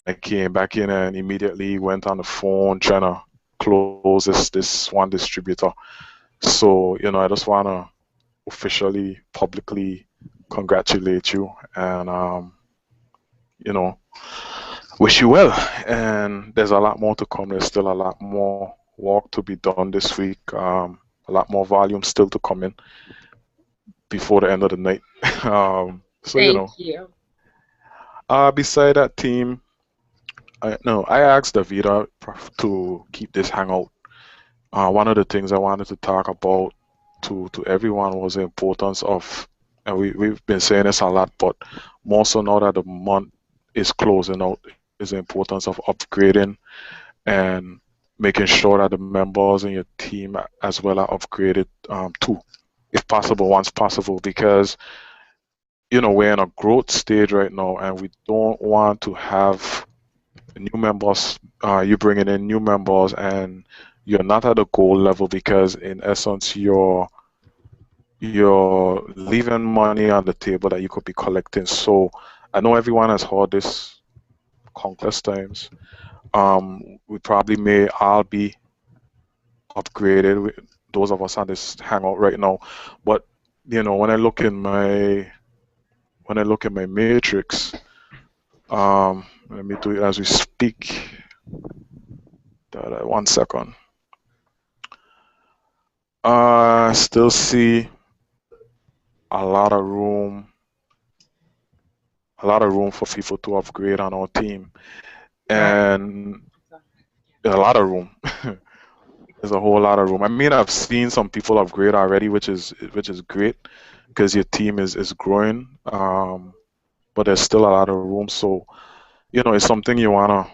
I came back in and immediately went on the phone trying to close this one distributor. So, I just want to officially, publicly congratulate you and, you know, wish you well. And there's a lot more to come. There's still a lot more work to be done this week. A lot more volume still to come in before the end of the night. So, Thank you. beside that team, I asked Davida to keep this hangout. One of the things I wanted to talk about to everyone was the importance of, and we've been saying this a lot, but more so now that the month is closing out, is the importance of upgrading and making sure that the members in your team as well are upgraded too, if possible, once possible, because we're in a growth stage right now, and we don't want to have new members. You bringing in new members, and you're not at the goal level because, in essence, you're leaving money on the table that you could be collecting. So I know everyone has heard this countless times. We probably may all be upgraded, those of us on this hangout right now. But when I look at my matrix, let me do it as we speak. 1 second. I still see a lot of room, for people to upgrade on our team, and there's a lot of room. There's a whole lot of room. I mean, I've seen some people upgrade already, which is great because your team is growing. But there's still a lot of room. So, it's something you wanna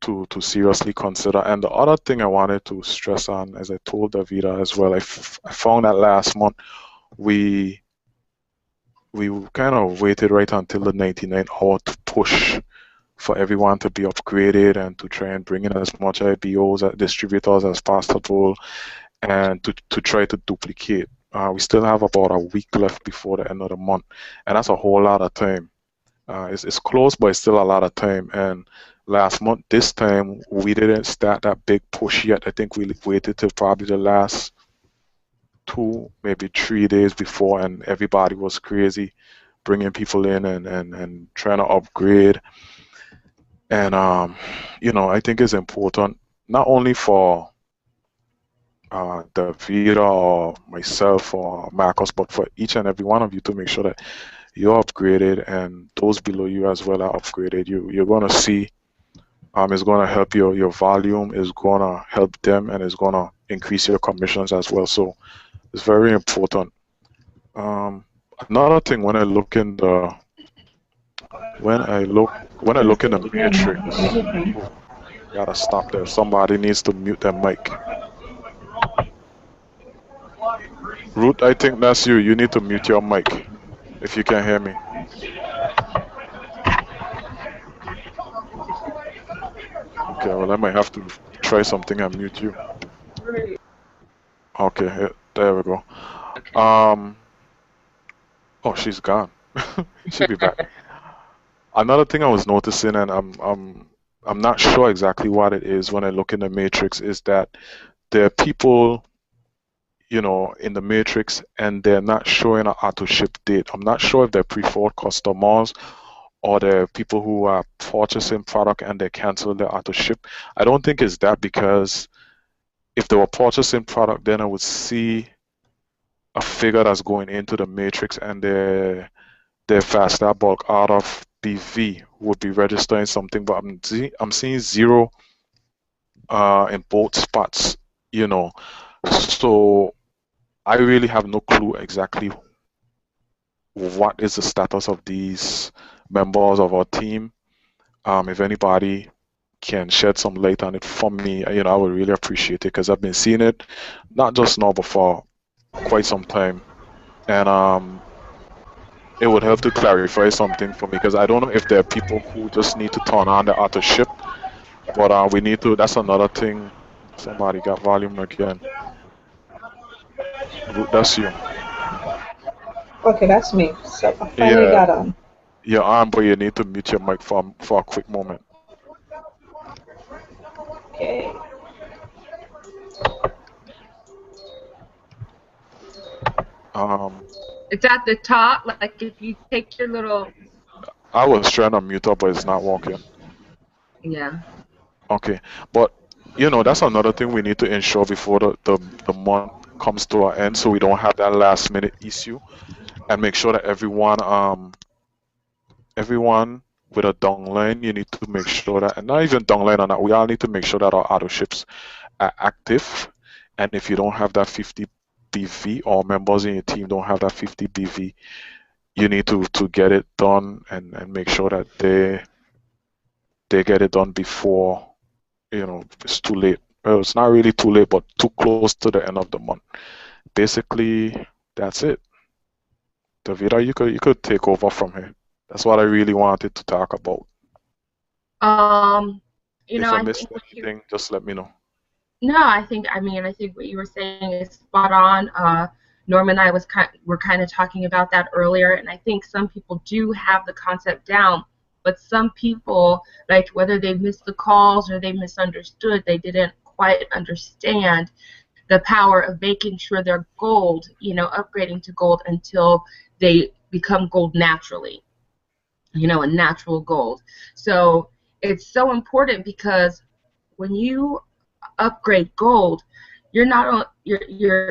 to seriously consider. And the other thing I wanted to stress on, as I told Davida as well, I found that last month we kind of waited right until the 99th hour to push for everyone to be upgraded and to try and bring in as much IBOs, distributors as possible, and to try to duplicate. We still have about a week left before the end of the month, and that's a whole lot of time. It's close, but it's still a lot of time. And last month, this time, we didn't start that big push yet. I think we waited till probably the last 2, maybe 3 days before, and everybody was crazy, bringing people in and trying to upgrade. And I think it's important not only for Davida or myself or Marcus, but for each and every one of you to make sure that you're upgraded and those below you as well are upgraded. You're gonna see it's gonna help your volume, is gonna help them, and it's gonna increase your commissions as well. So it's very important. Another thing, when I look in the matrix, oh, gotta stop there. Somebody needs to mute their mic. Ruth, I think that's you. You need to mute your mic if you can hear me. Okay, well, I might have to try something and mute you. Okay, there we go. Oh, she's gone. She'll be back. Another thing I was noticing, and I'm not sure exactly what it is when I look in the matrix, is that there are people, in the matrix, and they're not showing an auto ship date. I'm not sure if they're pre-filled customers or they're people who are purchasing product and they cancel their auto ship. I don't think it's that, because if they were purchasing product, then I would see a figure that's going into the matrix, and their faster bulk out of BV would be registering something, but I'm seeing 0 in both spots, so I really have no clue exactly what is the status of these members of our team. If anybody can shed some light on it for me, I would really appreciate it, because I've been seeing it not just now but for quite some time, and it would help to clarify something for me, because I don't know if there are people who just need to turn on the auto ship, but we need to. That's another thing. Somebody got volume again. That's you. Okay, that's me. So I finally Yeah, got on. you're on, but you need to mute your mic for a quick moment. Okay. It's at the top. Like if you take your little. I was trying to mute up, but it's not working. Yeah. Okay, but that's another thing we need to ensure before the month comes to an end, so we don't have that last minute issue, and make sure that everyone with a donglen, you need to make sure that, and not even donglen or not, we all need to make sure that our auto ships are active. And if you don't have that 50 BV, or members in your team don't have that 50 BV, you need to get it done, and make sure that they get it done before it's too late. Well, it's not really too late, but too close to the end of the month. Basically, that's it. Davida, you could take over from here. That's what I really wanted to talk about. If I I missed think what you. anything, just let me know. No, I think what you were saying is spot on. Norm and I were kind of talking about that earlier, and I think some people do have the concept down, but some people, like whether they missed the calls or they misunderstood, they didn't quite understand the power of making sure they're gold, upgrading to gold until they become gold naturally, a natural gold. So it's so important because when you upgrade gold, you're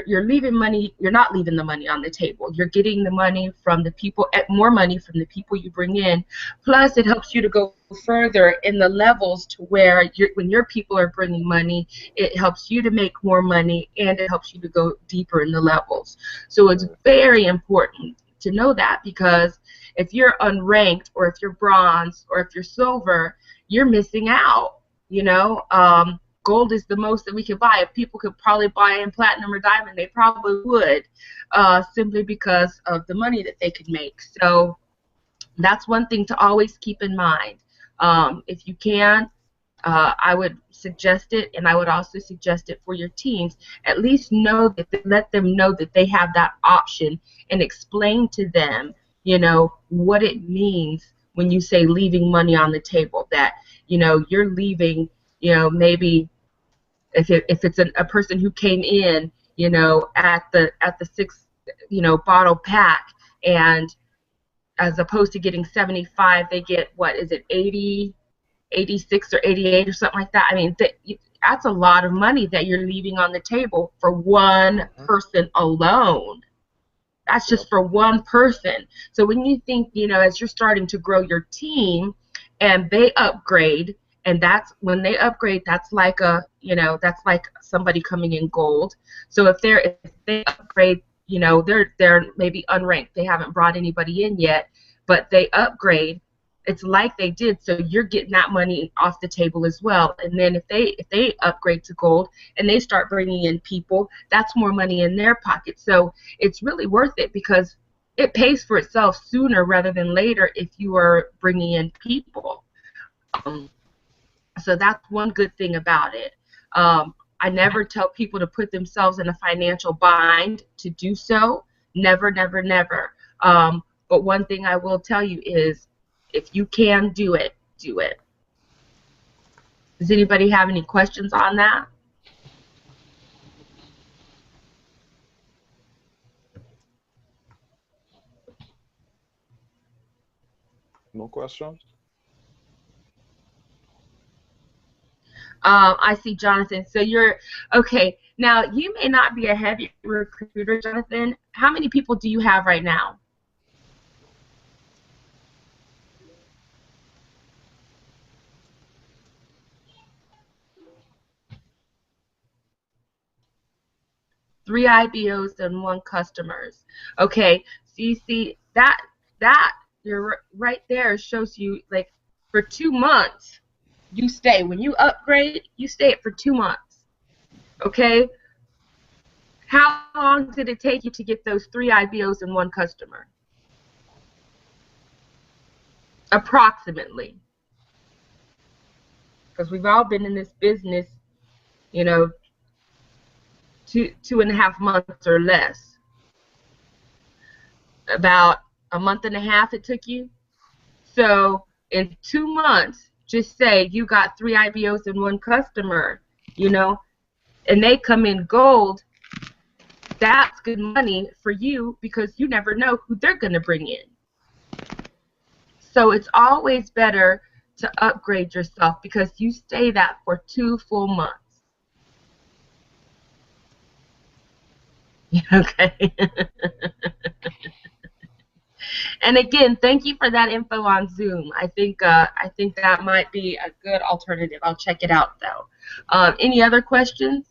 leaving money. You're not leaving the money on the table. You're getting the money from the people, more money from the people you bring in. Plus, it helps you to go further in the levels to where when your people are bringing money, it helps you to make more money, and it helps you to go deeper in the levels. So it's very important to know that, because if you're unranked, or if you're bronze, or if you're silver, you're missing out. Gold is the most that we could buy. If people could probably buy in platinum or diamond, they probably would, simply because of the money that they could make. So that's one thing to always keep in mind. If you can, I would suggest it, and I would also suggest it for your teams. At least let them know that they have that option, and explain to them, what it means when you say leaving money on the table. That you're leaving, maybe if it's a person who came in, at the sixth, bottle pack, and as opposed to getting 75, they get, what is it, 80, 86 or 88 or something like that. I mean, that's a lot of money that you're leaving on the table for one person alone. That's just for one person. So when you think, as you're starting to grow your team and they upgrade, and that's when they upgrade, that's like that's like somebody coming in gold. So if they upgrade, they're maybe unranked. They haven't brought anybody in yet, but they upgrade. It's like they did, so you're getting that money off the table as well. And then if they upgrade to gold and they start bringing in people, that's more money in their pocket. So it's really worth it, because it pays for itself sooner rather than later if you are bringing in people. So that's one good thing about it. I never tell people to put themselves in a financial bind to do so. Never, never, never. But one thing I will tell you is, if you can do it, do it. Does anybody have any questions on that? No questions? I see Jonathan. So you're okay. Now, you may not be a heavy recruiter, Jonathan. How many people do you have right now? Three IBOs and one customers. Okay. So you see that you're right there shows you, like, for 2 months you stay. When you upgrade, you stay it for 2 months. Okay. How long did it take you to get those 3 IBOs and one customer? Approximately. Because we've all been in this business, 2.5 months or less. About a month and a half it took you. So in 2 months, just say you got 3 IBOs and 1 customer, you know, and they come in gold, that's good money for you because you never know who they're going to bring in. So it's always better to upgrade yourself because you stay that for 2 full months. Okay. And again, thank you for that info on Zoom. I think that might be a good alternative. I'll check it out though. Any other questions?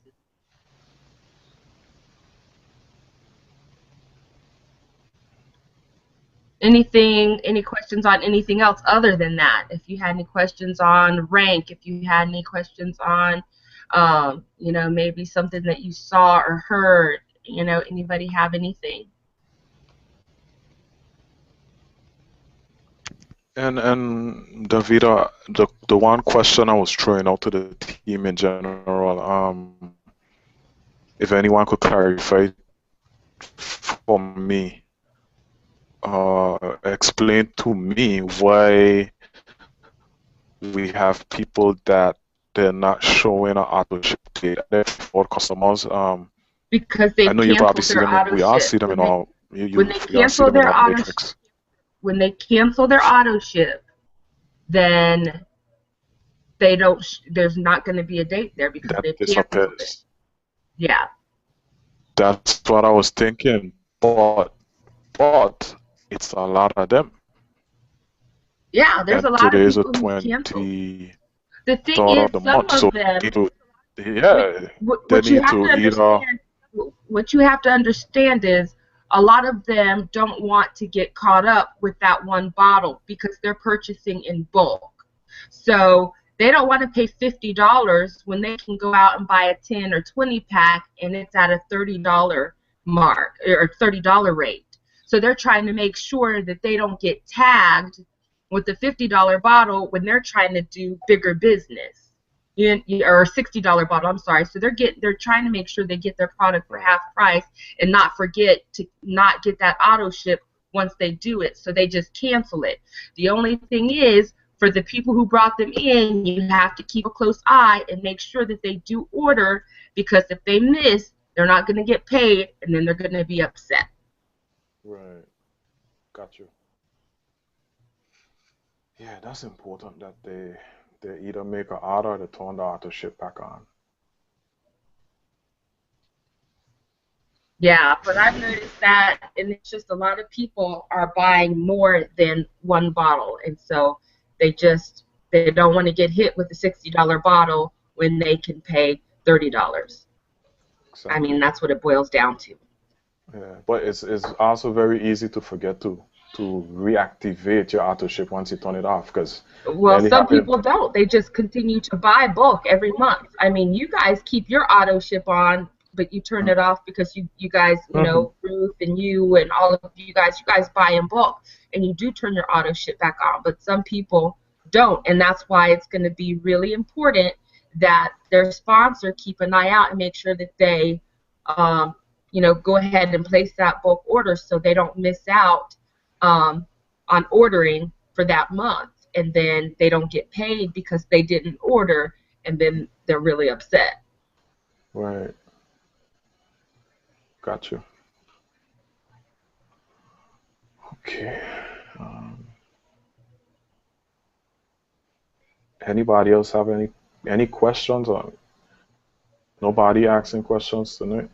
Any questions on anything else other than that? If you had any questions on rank, if you had any questions on, you know, maybe something that you saw or heard, you know, anybody have anything? And Davida, the one question I was throwing out to the team in general, if anyone could clarify for me, explain to me why we have people that they're not showing an auto ship date for customers. Because they've I know you probably canceled see their them. auto We all ship. see them in our. When they We all see cancel them in their our auto matrix. when they cancel their auto ship, then they don't. There's not going to be a date there because That they've canceled it. disappears. Yeah. That's what I was thinking, but it's a lot of them. Yeah, there's a And lot of today is the people who cancel. 23rd The thing is, of the some month, so of them. yeah, they What you need have to to either. understand. What you have to understand is a lot of them don't want to get caught up with that one bottle because they're purchasing in bulk. So they don't want to pay $50 when they can go out and buy a 10 or 20 pack and it's at a $30 mark or $30 rate. So they're trying to make sure that they don't get tagged with the $50 bottle when they're trying to do bigger business. Or $60 bottle, I'm sorry. So they're trying to make sure they get their product for half price and not forget to not get that auto ship once they do it. So they just cancel it. The only thing is, for the people who brought them in, you have to keep a close eye and make sure that they do order, because if they miss, they're not going to get paid, and then they're going to be upset. Right. Got you. Yeah, that's important that they either make an order or they turn the auto ship back on. Yeah, but I've noticed that, and it's just a lot of people are buying more than one bottle, and so they don't want to get hit with a $60 bottle when they can pay $30. I Exactly. mean, that's what it boils down to. Yeah, but it's also very easy to forget to reactivate your auto ship once you turn it off, because Well, barely some happened. people don't. They just continue to buy bulk every month. I mean, you guys keep your auto ship on, but you turn it off because you guys, you Mm-hmm. know, Ruth and you and all of you guys buy in bulk, and you do turn your auto ship back on. But some people don't, and that's why it's going to be really important that their sponsor keep an eye out and make sure that they, you know, go ahead and place that bulk order so they don't miss out on ordering for that month, and then they don't get paid because they didn't order, and then they're really upset. Right. Got you. Okay. Um, Anybody else have any questions? Or nobody asking questions tonight?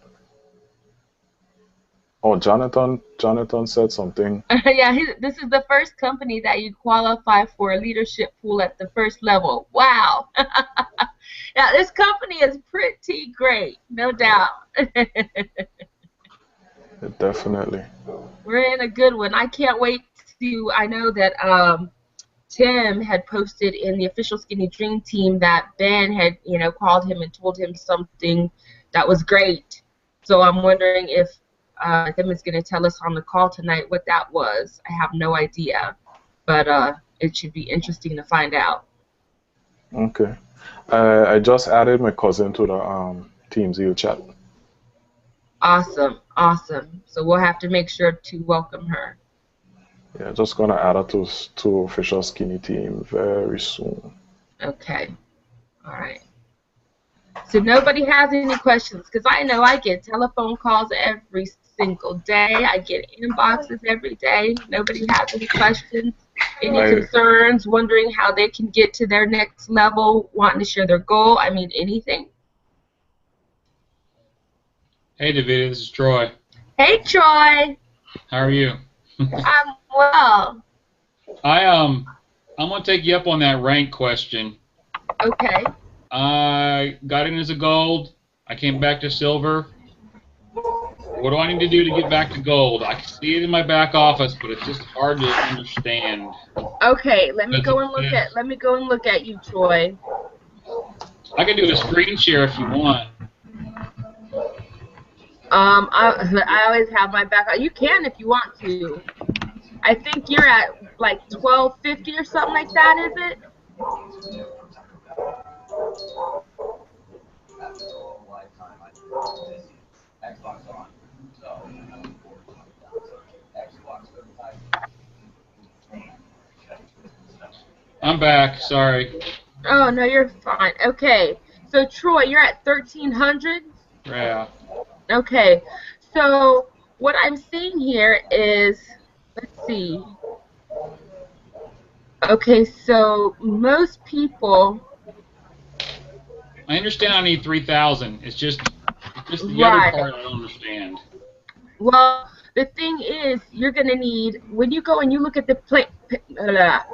Oh, Jonathan said something. Yeah, this is the first company that you qualify for a leadership pool at the first level. Wow. Yeah, this company is pretty great, no doubt. Definitely. We're in a good one. I can't wait to. I know that Tim had posted in the official Skinny Dream team that Ben had, you know, called him and told him something that was great. So I'm wondering if Tim is going to tell us on the call tonight what that was. I have no idea, but it should be interesting to find out. Okay. I just added my cousin to the Team Zeal chat. Awesome, awesome. So we'll have to make sure to welcome her. Yeah, just gonna add her to official Skinny team very soon. Okay. All right. So nobody has any questions, because I know I get telephone calls every single day. I get inboxes every day. Nobody has any questions, any concerns, wondering how they can get to their next level, wanting to share their goal. I mean, anything. Hey, David, this is Troy. Hey, Troy. How are you? I'm well. I'm gonna take you up on that rank question. Okay. I got in as a gold. I came back to silver. What do I need to do to get back to gold? I can see it in my back office, but it's just hard to understand. Okay, let me go and look at you, Troy. I can do a screen share if you want. I always have my back. You can if you want to. I think you're at like 1250 or something like that, is it? I'm back. Sorry. Oh, no, you're fine. Okay. So, Troy, you're at 1300? Yeah. Okay. So, what I'm seeing here is, let's see. Okay, so most people. I understand I need 3,000. It's just the Right. other part I don't understand. Well, the thing is, you're going to need, when you go and you look at the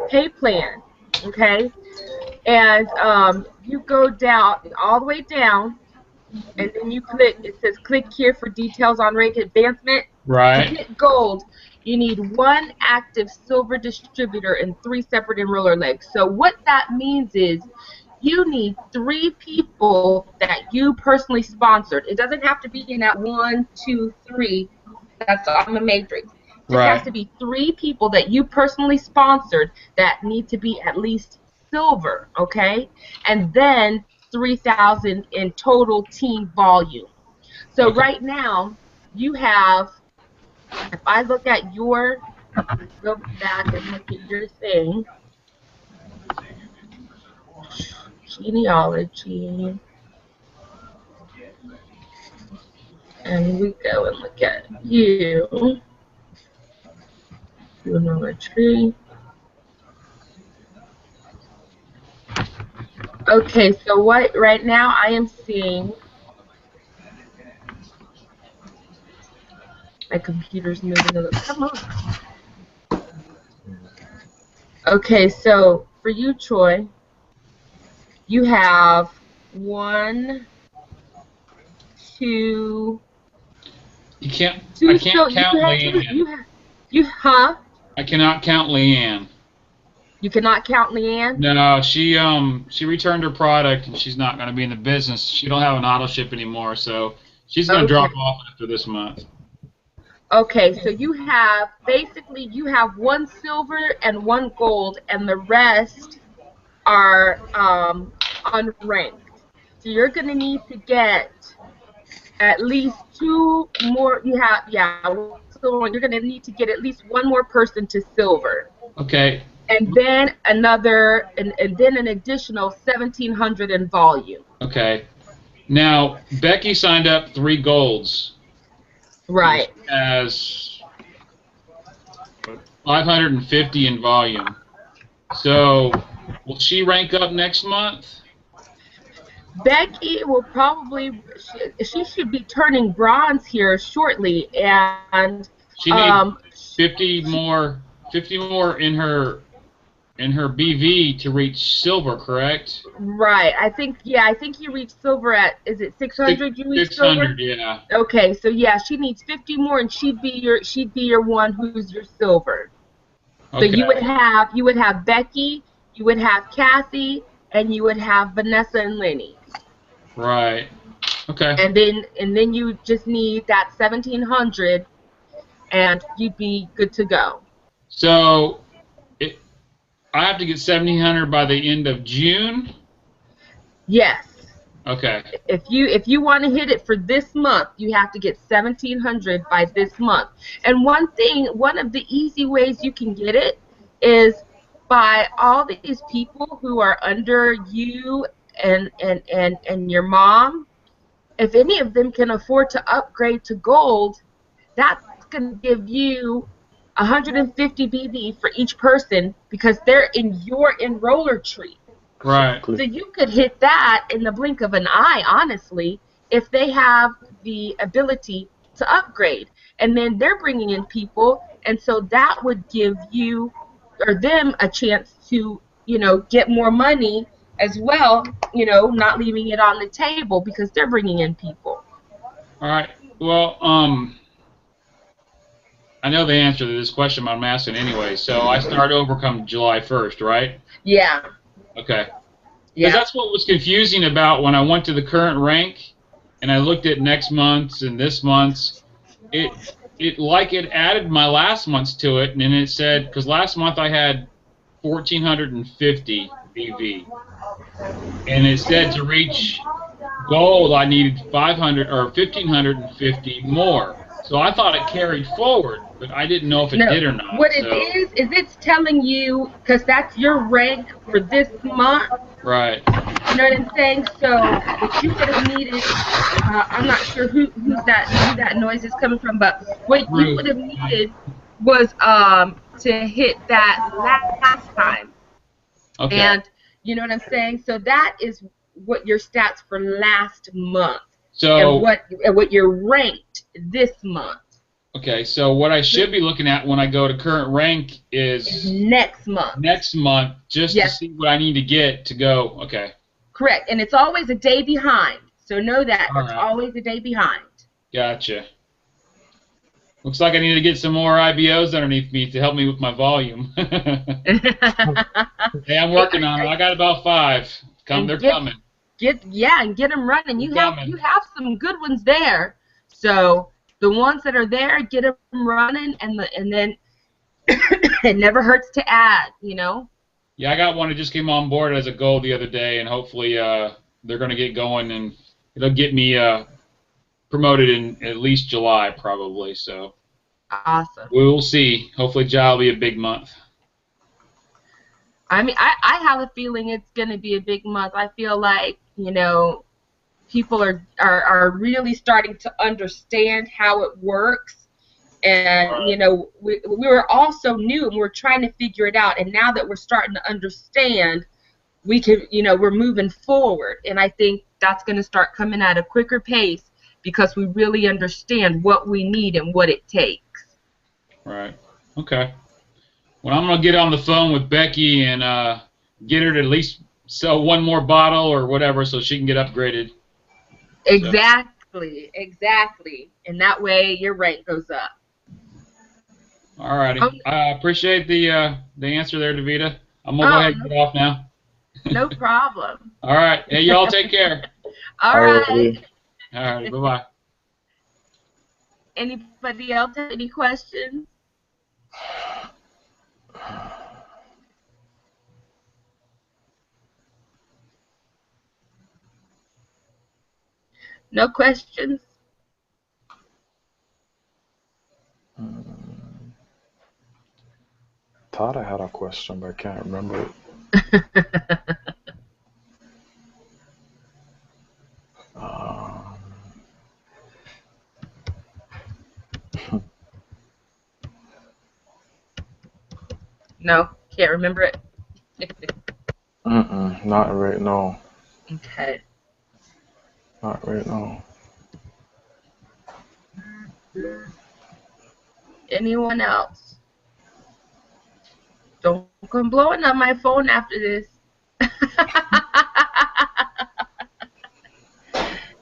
pay plan, okay, and you go down, all the way down, and then you click, it says click here for details on rank advancement. Right. To hit gold, you need 1 active silver distributor and 3 separate enroller legs. So what that means is you need 3 people that you personally sponsored. It doesn't have to be in that 1, 2, 3 that's on the matrix. It just has to be 3 people that you personally sponsored that need to be at least silver, okay? And then 3,000 in total team volume. So right now, you have, if I look at your, go back and look at your thing, genealogy, and we go and look at you, genealogy. Okay, so what right now I am seeing, my computer's moving a little, come on. Okay, so for you, Troy, you have 1, 2. I can't count Leanne. I cannot count Leanne. You cannot count Leanne? No, she returned her product and she's not going to be in the business. She don't have an auto ship anymore, so she's going to drop off after this month. Okay, so you have, basically, you have 1 silver and 1 gold, and the rest are unranked. So you're going to need to get at least 2 more. You have, so you're going to need to get at least 1 more person to silver. Okay. And then another, and then an additional 1,700 in volume. Okay. Now, Becky signed up 3 golds. Right. As 550 in volume. So, will she rank up next month? Becky will probably, she should be turning bronze here shortly, and she needs 50 more in her BV to reach silver, correct? Right. I think you reached silver at, is it 600 you reached 600, silver? yeah. Okay, so yeah, she needs 50 more, and she'd be your one who's your silver. Okay. So you would have Becky, you would have Kathy, and you would have Vanessa and Lenny. Right. Okay. And then you just need that 1,700, and you'd be good to go. So I have to get 1,700 by the end of June? Yes. Okay. If you want to hit it for this month, you have to get 1,700 by this month. And one of the easy ways you can get it is by all these people who are under you and your mom. If any of them can afford to upgrade to gold, that's going to give you 150 BB for each person because they're in your enroller tree. Right. So you could hit that in the blink of an eye, honestly, if they have the ability to upgrade. And then they're bringing in people, and so that would give you or them a chance to, get more money as well, not leaving it on the table because they're bringing in people. All right. Well, I know the answer to this question, but I'm asking anyway. So I start over come July 1st, right? Yeah. Okay. Yeah. Because that's what was confusing about when I went to the current rank and I looked at next month's and this month's. It added my last month's to it, and then it said, because last month I had 1,450 BV, and it said to reach gold I needed 500 or 1,550 more. So I thought it carried forward, but I didn't know if it did or not. What it is it's telling you, because that's your rank for this month. Right. You know what I'm saying? So what you would have needed, I'm not sure who that noise is coming from, but what you would have needed was to hit that last time. Okay. And you know what I'm saying? So that is what your stats for last month. So and what you're ranked this month. Okay, so what I should be looking at when I go to current rank is next month. Next month, just to see what I need to get to go. Okay. Correct, and it's always a day behind. So know that All it's right. always a day behind. Gotcha. Looks like I need to get some more IBOs underneath me to help me with my volume. Hey, I'm working on it. I got about 5. They're coming. And get them running. You have some good ones there. So the ones that are there, get them running, and then it never hurts to add, Yeah, I got one that just came on board as a gold the other day, and hopefully they're going to get going, and it'll get me promoted in at least July, probably. So awesome. We'll see. Hopefully July will be a big month. I mean, I have a feeling it's going to be a big month. I feel like, people are really starting to understand how it works. And, we were all so new and we're trying to figure it out. And now that we're starting to understand, we can, we're moving forward. And I think that's going to start coming at a quicker pace because we really understand what we need and what it takes. Right. Okay. Well, I'm going to get on the phone with Becky and get her to at least sell one more bottle or whatever so she can get upgraded. Exactly. And that way your rank goes up. All righty. I appreciate the answer there, Davita. I'm going to go ahead and get off now. No problem. All right. Hey, y'all take care. All right. All right. Bye-bye. Anybody else have any questions? No questions? Thought I had a question, but I can't remember it. No, can't remember it. Not right now. Okay. Not right now. Anyone else? Don't come blowing up my phone after this.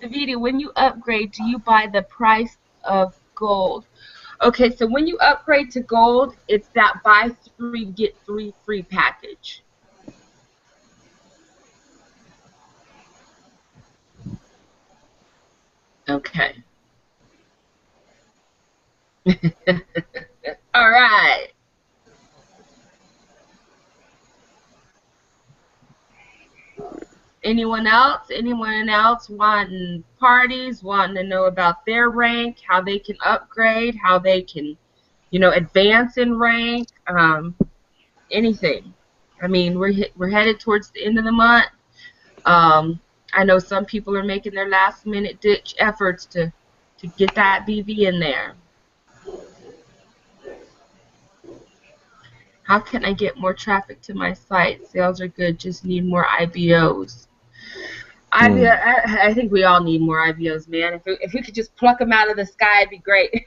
Davida, when you upgrade, do you buy the price of gold? Okay, so when you upgrade to gold, it's that buy 3, get 3 free package. Okay. All right. Anyone else? Anyone else wanting parties, wanting to know about their rank, how they can upgrade, how they can, advance in rank, anything? I mean, we're headed towards the end of the month. I know some people are making their last minute ditch efforts to get that BV in there. How can I get more traffic to my site? Sales are good, just need more IBOs. I think we all need more IBOs, man. If we could just pluck them out of the sky, it'd be great.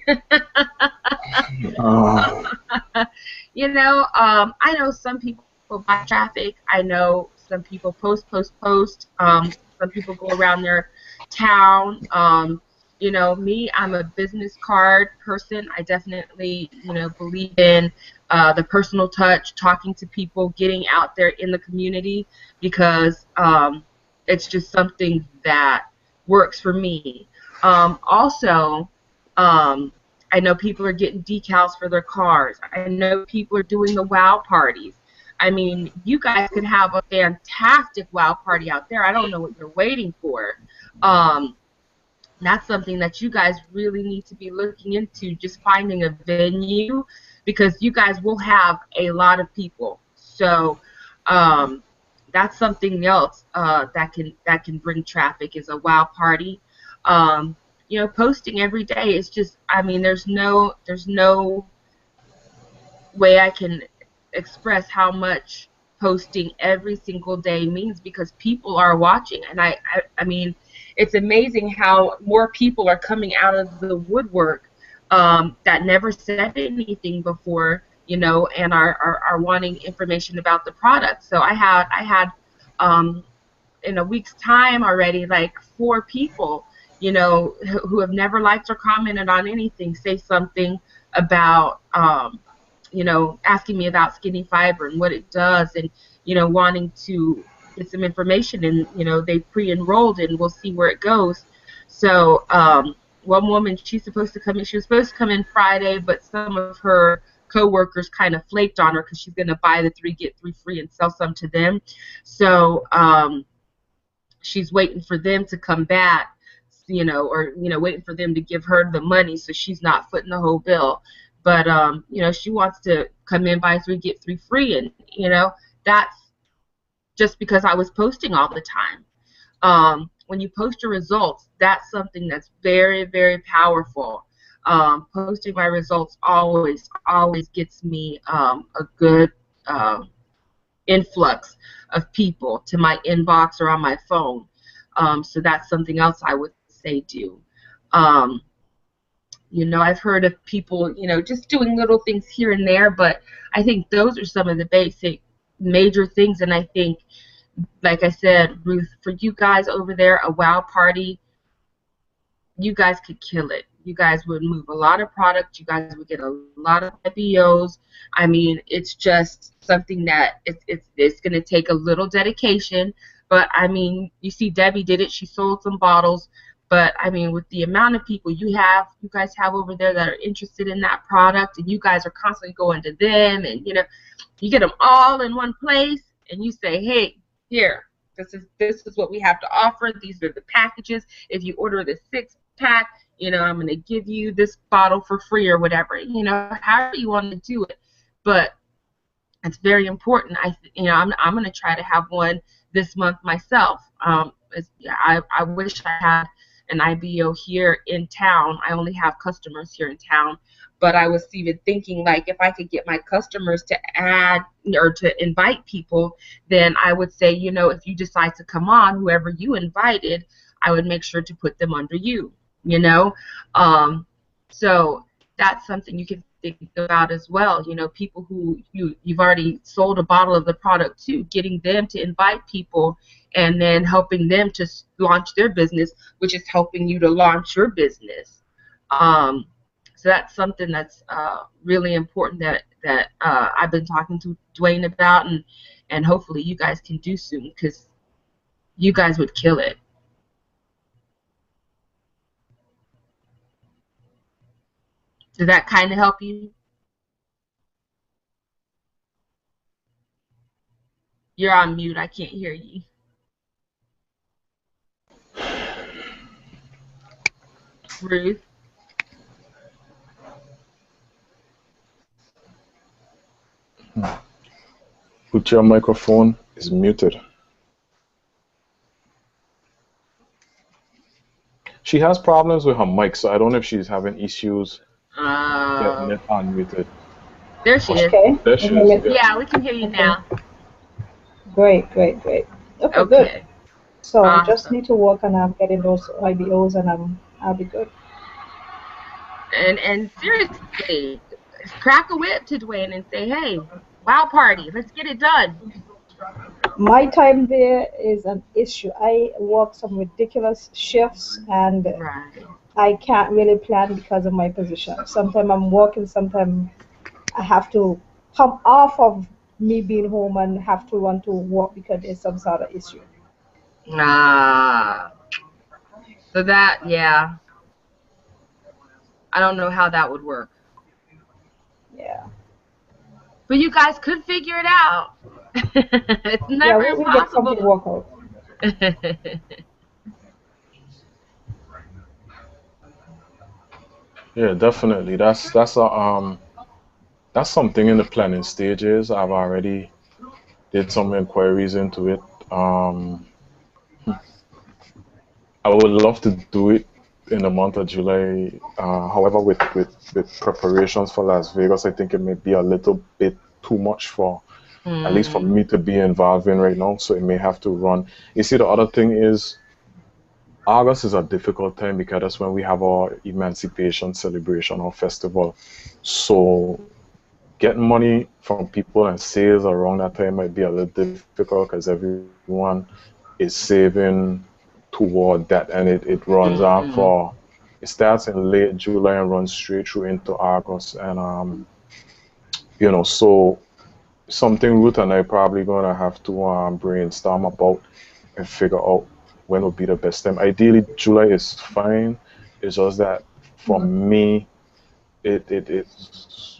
You know, I know some people buy traffic. I know some people post. Some people go around their town. You know, me, I'm a business card person. I definitely, you know, believe in the personal touch, talking to people, getting out there in the community, because it's just something that works for me. Also, I know people are getting decals for their cars. I know people are doing the WOW parties. I mean, you guys could have a fantastic WOW party out there. I don't know what you're waiting for. That's something that you guys really need to be looking into, just finding a venue, because you guys will have a lot of people. So that's something else that can bring traffic, is a WOW party. You know, posting every day is just, I mean, there's no way I can express how much posting every single day means, because people are watching. And I mean, it's amazing how more people are coming out of the woodwork that never said anything before, you know, and are wanting information about the product. So I had in a week's time already, like 4 people, you know, who have never liked or commented on anything, say something about you know, asking me about Skinny Fiber and what it does, and, you know, wanting to get some information, and, you know, they pre-enrolled, and we'll see where it goes. So one woman, she was supposed to come in Friday, but some of her co-workers kind of flaked on her because she's going to buy the 3 get 3 free and sell some to them. So she's waiting for them to come back, you know, or, you know, waiting for them to give her the money, so she's not footing the whole bill. But you know, she wants to come in, buy 3 get 3 free, and, you know, that's just because I was posting all the time. When you post your results, that's something that's very, very powerful. Posting my results always gets me a good influx of people to my inbox or on my phone. So that's something else I would say do. You know, I've heard of people, you know, just doing little things here and there, but I think those are some of the basic major things. And I think, like I said, Ruth, for you guys over there, a WOW party, you guys could kill it. You guys would move a lot of product. You guys would get a lot of IBOs. I mean, it's just something that it's going to take a little dedication. But, I mean, you see Debbie did it. She sold some bottles. But, I mean, with the amount of people you guys have over there that are interested in that product, and you guys are constantly going to them, and, you know, you get them all in one place, and you say, hey, here, this is what we have to offer. These are the packages. If you order the 6-pack, you know, I'm going to give you this bottle for free or whatever. You know, however you want to do it. But it's very important. You know, I'm going to try to have one this month myself. I wish I had an IBO here in town. I only have customers here in town, but I was even thinking, like, if I could get my customers to add or to invite people, then I would say, you know, if you decide to come on, whoever you invited, I would make sure to put them under you, you know. So that's something you can think about as well. You know, people who you've already sold a bottle of the product to, getting them to invite people, and then helping them to launch their business, which is helping you to launch your business. So that's something that's really important that I've been talking to Dwayne about, and hopefully you guys can do soon, because you guys would kill it. Does that kind of help you? You're on mute. I can't hear you. Ruth? Put your microphone is muted. She has problems with her mic, so I don't know if she's having issues getting it unmuted. There she is. Okay. There she is. Yeah, we can hear you now. Great. Okay, good. Okay. So Awesome. just need to work on getting those IBOs, and I'll be good. And seriously, crack a whip to Dwayne and say, hey, wow party, let's get it done. My time there is an issue. I work some ridiculous shifts, and Right. I can't really plan because of my position. Sometimes I'm working, sometimes I have to come off of me being home and have to run to work because there's some sort of issue. So that, yeah, I don't know how that would work. Yeah. But you guys could figure it out. It's never Yeah, we get something impossible. work out. Yeah, definitely. That's something in the planning stages. I've already did some inquiries into it. I would love to do it in the month of July. However, with preparations for Las Vegas, I think it may be a little bit too much for at least for me to be involved in right now. So it may have to run. You see, the other thing is August is a difficult time because that's when we have our emancipation celebration or festival. So getting money from people and sales around that time might be a little difficult because everyone is saving toward that, and it runs on for, it starts in late July and runs straight through into August. And so something Ruth and I probably gonna have to brainstorm about and figure out when would be the best time. Ideally July is fine. It's just that for me it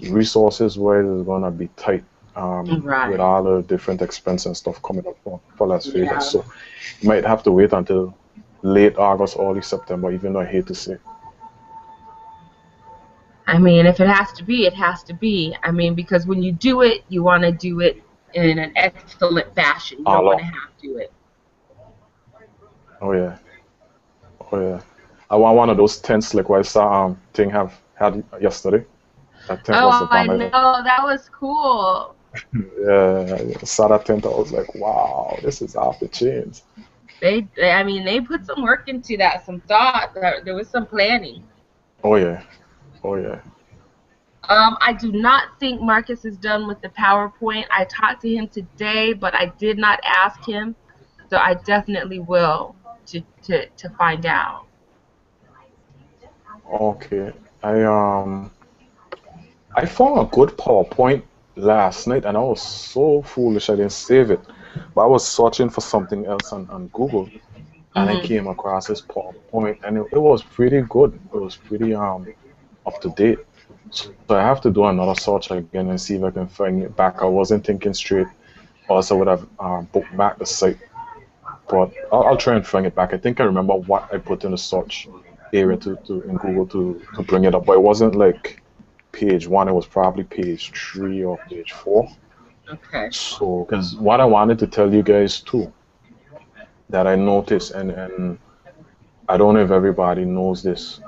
resources wise is gonna be tight with all the different expenses and stuff coming up for Las Vegas. So you might have to wait until late August, early September, even though I hate to say. I mean, if it has to be, it has to be. I mean, because when you do it, you want to do it in an excellent fashion. You don't want to have to do it. Oh yeah. I want one of those tents like what I saw Thing had yesterday. That tent was I know, that was cool. Yeah, I saw that tent. I was like, wow, this is off the chains. They put some work into that, some thought. There was some planning. Oh yeah. I do not think Marcus is done with the PowerPoint. I talked to him today, but I did not ask him, so I definitely will to find out. Okay. I found a good PowerPoint last night, and I was so foolish I didn't save it. But I was searching for something else on Google, and I came across this PowerPoint, and it was pretty good. It was pretty up to date. So I have to do another search again and see if I can find it back. I wasn't thinking straight, or else I would have bookmarked the site. But I'll try and find it back. I think I remember what I put in the search area in Google to bring it up, but it wasn't like page 1. It was probably page 3 or page 4. Okay. So, because what I wanted to tell you guys too, that I noticed, and I don't know if everybody knows this.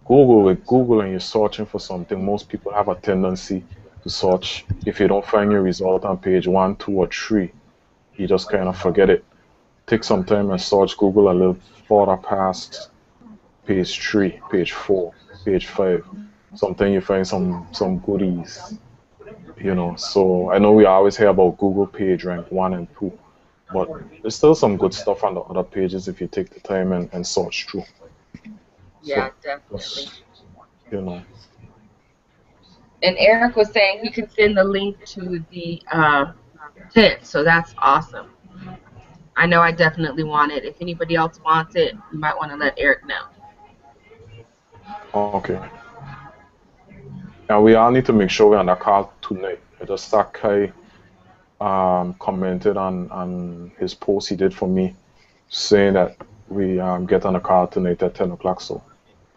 With Google and you're searching for something, most people have a tendency to search. If you don't find your result on page 1, 2, or 3, you just kind of forget it. Take some time and search Google a little further past page 3, page 4, page 5. Sometimes you find some goodies, So I know we always hear about Google page rank 1 and 2, but there's still some good stuff on the other pages if you take the time and search through. Yeah, definitely. And Eric was saying he could send the link to the tent, so that's awesome. I know I definitely want it. If anybody else wants it, you might want to let Eric know. Okay. Now we all need to make sure we're on the call tonight. I just saw Kai commented on his post he did for me, saying that we get on the call tonight at 10 o'clock. So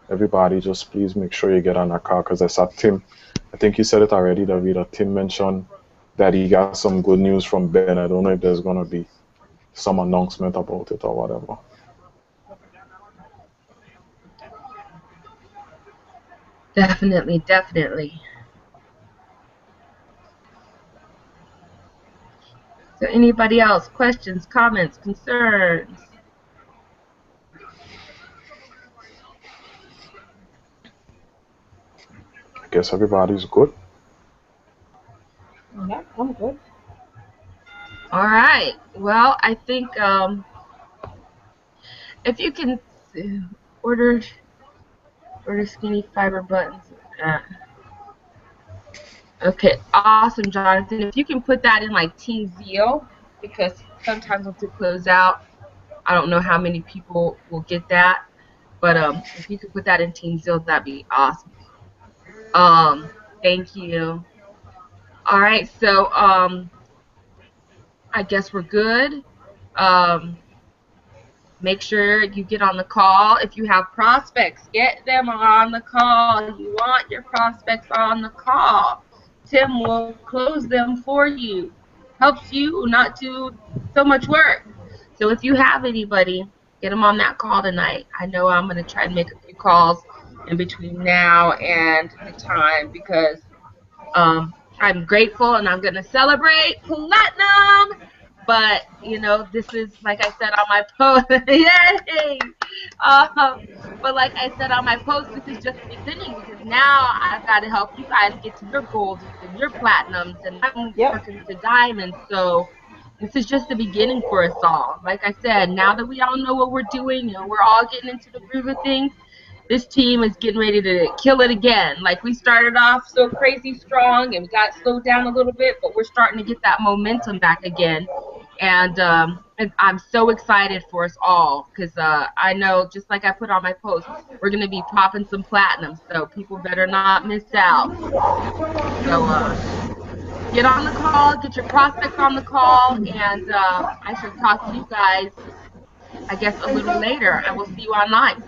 everybody just please make sure you get on the call, because I saw Tim, I think he said it already, Davida. Tim mentioned that he got some good news from Ben. I don't know if there's gonna be some announcement about it or whatever. Definitely, definitely. So anybody else? Questions, comments, concerns? I guess everybody's good. Yeah, I'm good. All right. Well, I think if you can order skinny fiber buttons. Okay, awesome, Jonathan. If you can put that in like Team Zeal, because sometimes once it close out, I don't know how many people will get that. But if you could put that in Team Zeal, that'd be awesome. Thank you. All right, so I guess we're good. Make sure you get on the call. If you have prospects, get them on the call. You want your prospects on the call. Tim will close them for you. Helps you not do so much work. So if you have anybody, get them on that call tonight. I know I'm going to try to make a few calls in between now and the time because I'm grateful and I'm going to celebrate platinum. But, you know, this is, like I said on my post, yay! But like I said on my post, this is just the beginning because now I've got to help you guys get to your golds and your platinums, and I'm Yep. working to diamonds. So this is just the beginning for us all. Like I said, now that we all know what we're doing and we're all getting into the groove of things, this team is getting ready to kill it again. Like we started off so crazy strong and we got slowed down a little bit, but we're starting to get that momentum back again. And I'm so excited for us all because I know, just like I put on my post, we're going to be popping some platinum, so people better not miss out. So get on the call, get your prospects on the call, and I shall talk to you guys, I guess, a little later. I will see you online.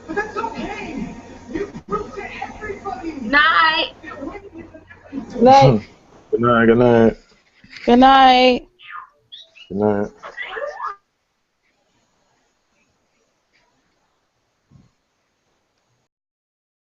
But that's okay. You prove to everybody. Night. Like Good night. Good night. Good night. Good night.